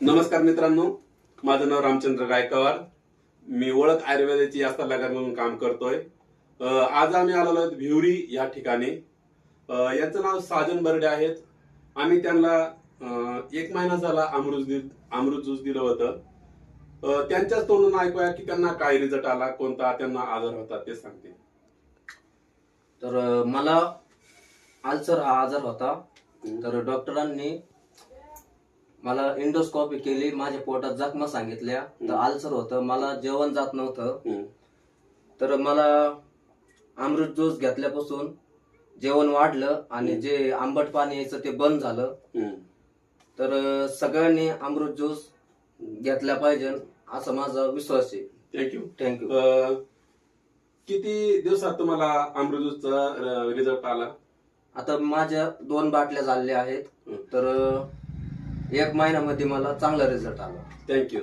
नमस्कार मित्रांनो, माझं नाव रामचंद्र गायकवाड. मी ओळख आयुर्वेदाची या सल्लागार म्हणून काम करतोय. आज आम्ही आलेलो आहोत भिवरी या ठिकाणी. यांचं नाव साजन बर्डे आहेत. आम्ही त्यांना 1 महिना झाला अमृत ज्यूस दिलं होतं. त्यांच्याच तोंडून ऐकूया की त्यांना काय रिझल्ट आला, कोणता त्यांना आजार होता ते सांगते. तर मला अल्सर हा आजार होता. तर डॉक्टरांनी मला एंडोस्कोपी केली, माझ्या पोटात जखमा सांगितल्या. तर अल्सर होतं, मला जेवण जात नव्हतं. तर मला अमृत ज्यूस घेतल्यापासून जेवण वाढलं आणि जे आंबट पाणी यायचं ते बंद झालं. तर सगळ्यांनी अमृत ज्यूस घेतला पाहिजे असं माझा विश्वास आहे. थँक्यू. थँक्यू. किती दिवसात तुम्हाला अमृत ज्यूसचा रिझल्ट आला? आता माझ्या 2 बाटल्या झालेल्या आहेत. तर 1 महिन्यामध्ये मला चांगला रिझल्ट आला. थँक्यू.